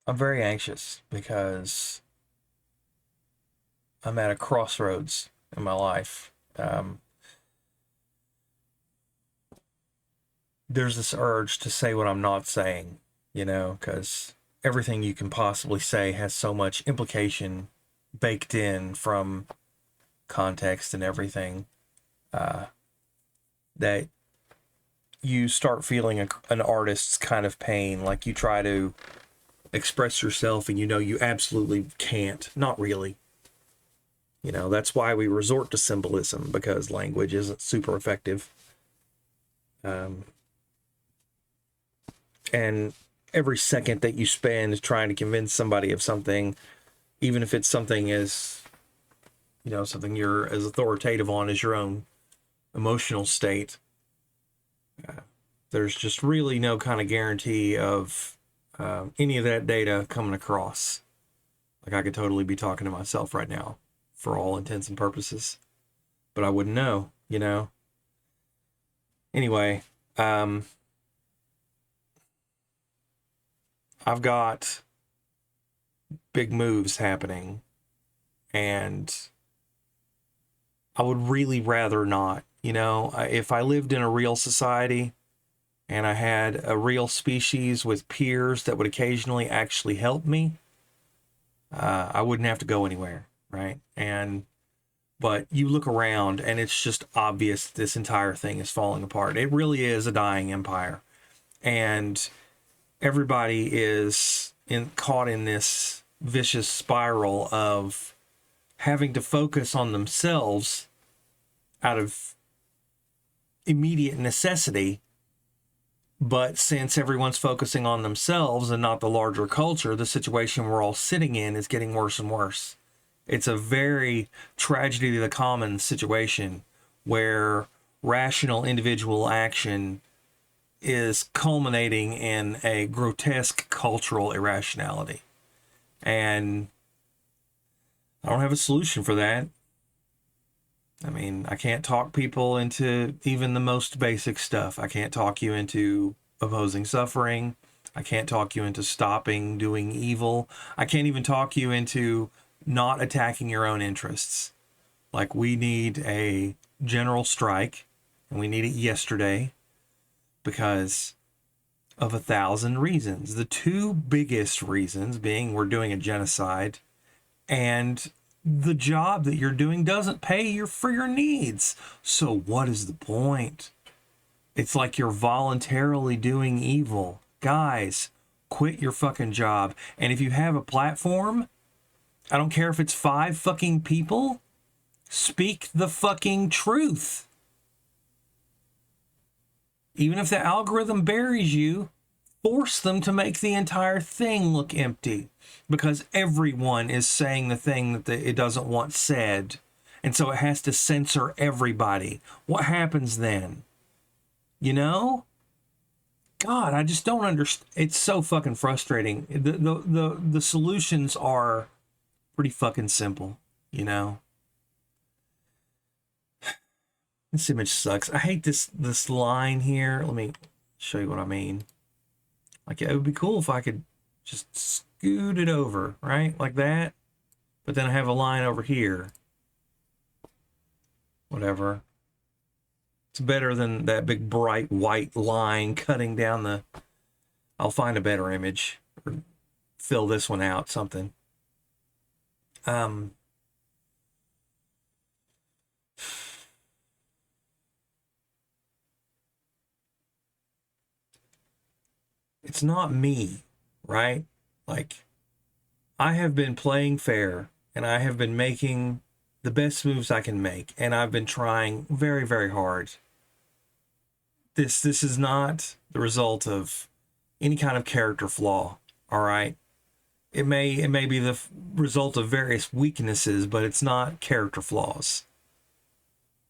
I'm very anxious because I'm at a crossroads in my life. There's this urge to say what I'm not saying, because everything you can possibly say has so much implication baked in from context and everything, uh, that you start feeling an artist's kind of pain. Like you try to express yourself and you absolutely can't. Not really. That's why we resort to symbolism, because language isn't super effective. Um, and every second that you spend trying to convince somebody of something, even if it's something as, something you're as authoritative on as your own emotional state, there's just really no kind of guarantee of any of that data coming across. Like I could totally be talking to myself right now for all intents and purposes, but I wouldn't know. Anyway, I've got big moves happening, and I would really rather not. If I lived in a real society and I had a real species with peers that would occasionally actually help me, I wouldn't have to go anywhere, right? But you look around and it's just obvious this entire thing is falling apart. It really is a dying empire, and everybody is caught in this vicious spiral of having to focus on themselves out of immediate necessity. But since everyone's focusing on themselves and not the larger culture, the situation we're all sitting in is getting worse and worse. It's a very tragedy to the commons situation where rational individual action is culminating in a grotesque cultural irrationality. And I don't have a solution for that. I mean, I can't talk people into even the most basic stuff. I can't talk you into opposing suffering. I can't talk you into stopping doing evil. I can't even talk you into not attacking your own interests. Like, we need a general strike, and we need it yesterday because of 1,000 reasons. The two biggest reasons being we're doing a genocide, and the job that you're doing doesn't pay for your needs. So what is the point? It's like you're voluntarily doing evil. Guys, quit your fucking job. And if you have a platform, I don't care if it's 5 fucking people, speak the fucking truth. Even if the algorithm buries you, force them to make the entire thing look empty, because everyone is saying the thing that it doesn't want said, and so it has to censor everybody. What happens then? God, I just don't understand. It's so fucking frustrating. The solutions are pretty fucking simple. This image sucks. I hate this line here. Let me show you what I mean. Like, it would be cool if I could just scoot it over, right? Like that. But then I have a line over here. Whatever. It's better than that big bright white line cutting down the... I'll find a better image. Or fill this one out, something. It's not me, right? Like, I have been playing fair, and I have been making the best moves I can make, and I've been trying very, very hard. This is not the result of any kind of character flaw, all right? It may be the result of various weaknesses, but it's not character flaws.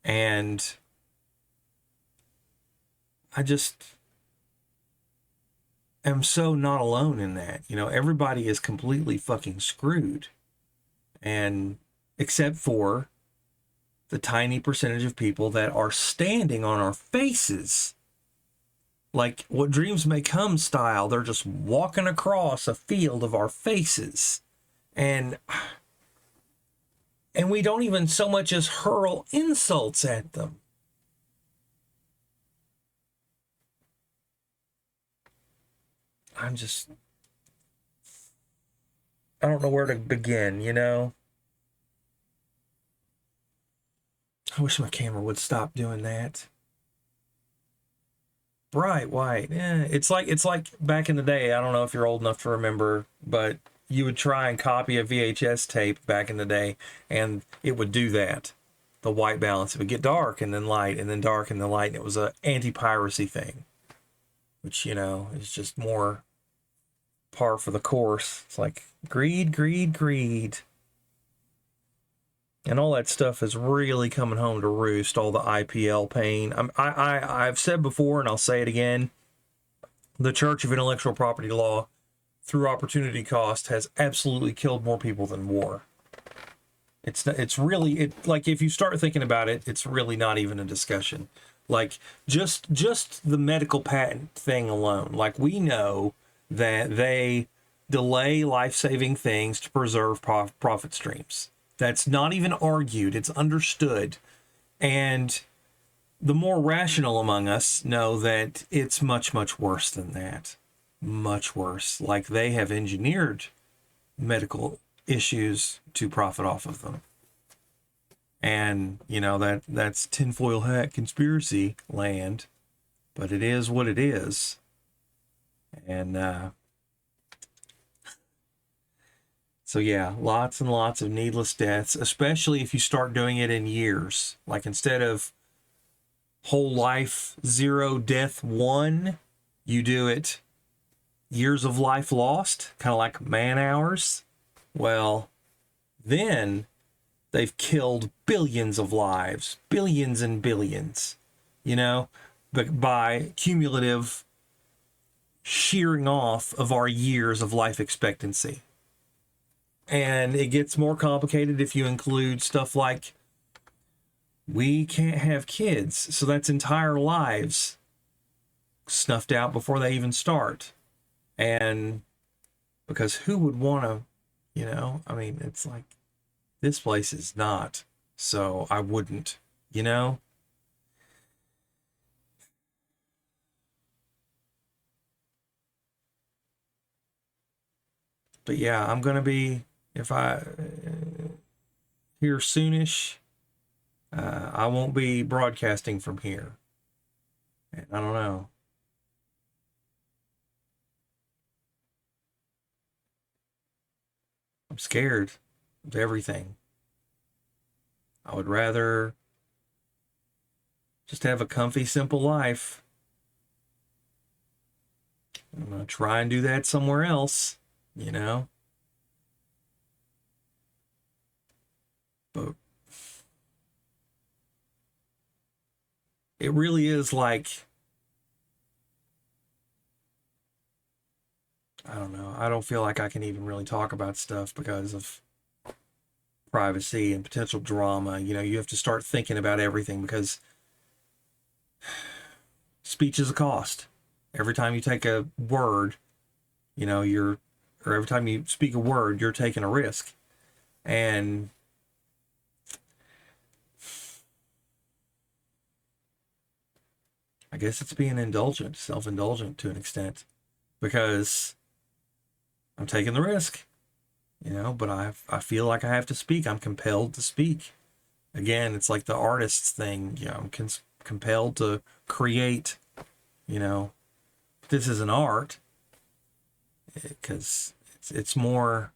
And I just am so not alone in that. Everybody is completely fucking screwed. And except for the tiny percentage of people that are standing on our faces like what dreams may come style. They're just walking across a field of our faces, and we don't even so much as hurl insults at them. I don't know where to begin, you know? I wish my camera would stop doing that. Bright white. It's like back in the day. I don't know if you're old enough to remember, but you would try and copy a VHS tape back in the day, and it would do that. The white balance. It would get dark and then light and then dark and then light. And it was a anti-piracy thing, which, you know, is just more par for the course. It's like greed, greed, greed. And all that stuff is really coming home to roost, all the IPL pain. I've said before, and I'll say it again, the Church of Intellectual Property Law, through opportunity cost, has absolutely killed more people than war. It's really, like, if you start thinking about it, it's really not even a discussion. Like, just the medical patent thing alone. Like, we know that they delay life-saving things to preserve profit streams. That's not even argued. It's understood. And the more rational among us know that it's much, much worse than that. Much worse. Like, they have engineered medical issues to profit off of them. And, you know, that's tinfoil hat conspiracy land. But it is what it is. And, so yeah, lots and lots of needless deaths, especially if you start doing it in years. Like, instead of whole life 0, death 1, you do it years of life lost, kind of like man hours. Well, then they've killed billions of lives, billions and billions, you know, but by cumulative shearing off of our years of life expectancy. And it gets more complicated if you include stuff like, we can't have kids, so that's entire lives snuffed out before they even start. And because who would want to, you know, I mean, it's like, this place is not, so I wouldn't, you know? But yeah, I'm going to be, if I here soonish, I won't be broadcasting from here. And I don't know. I'm scared of everything. I would rather just have a comfy, simple life. I'm going to try and do that somewhere else, you know? But it really is like, I don't know. I don't feel like I can even really talk about stuff because of privacy and potential drama. You know, you have to start thinking about everything because speech is a cost. Every time you take a word, you know, or every time you speak a word, you're taking a risk. And I guess it's being indulgent, self-indulgent to an extent, because I'm taking the risk, you know, but I feel like I have to speak. I'm compelled to speak. Again, it's like the artist's thing, you know, I'm compelled to create, you know. This is an art because it's more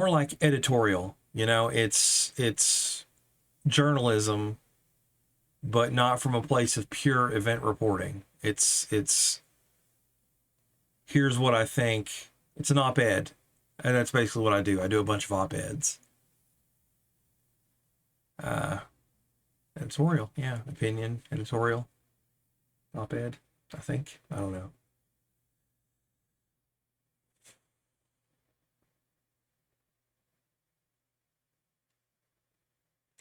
like editorial, you know. It's journalism, but not from a place of pure event reporting. It's here's what I think. It's an op-ed, and that's basically what I do. I do a bunch of op-eds. Editorial, yeah, opinion, editorial, op-ed, I think. I don't know.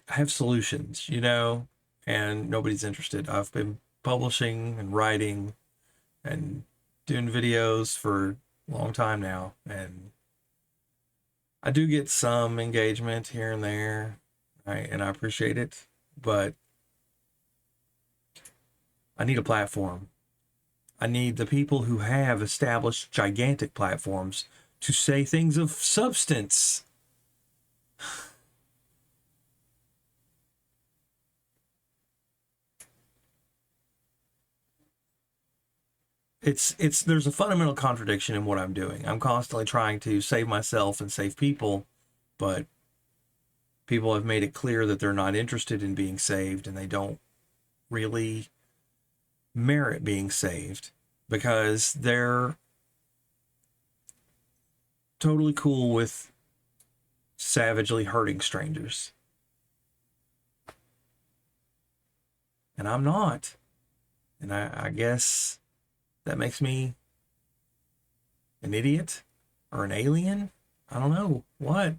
I have solutions, you know, and nobody's interested. I've been publishing and writing and doing videos for a long time now, and I do get some engagement here and there, and I appreciate it, but I need a platform. I need the people who have established gigantic platforms to say things of substance. There's a fundamental contradiction in what I'm doing. I'm constantly trying to save myself and save people, but people have made it clear that they're not interested in being saved, and they don't really merit being saved because they're totally cool with savagely hurting strangers. And I'm not. And I guess that makes me an idiot or an alien. I don't know what.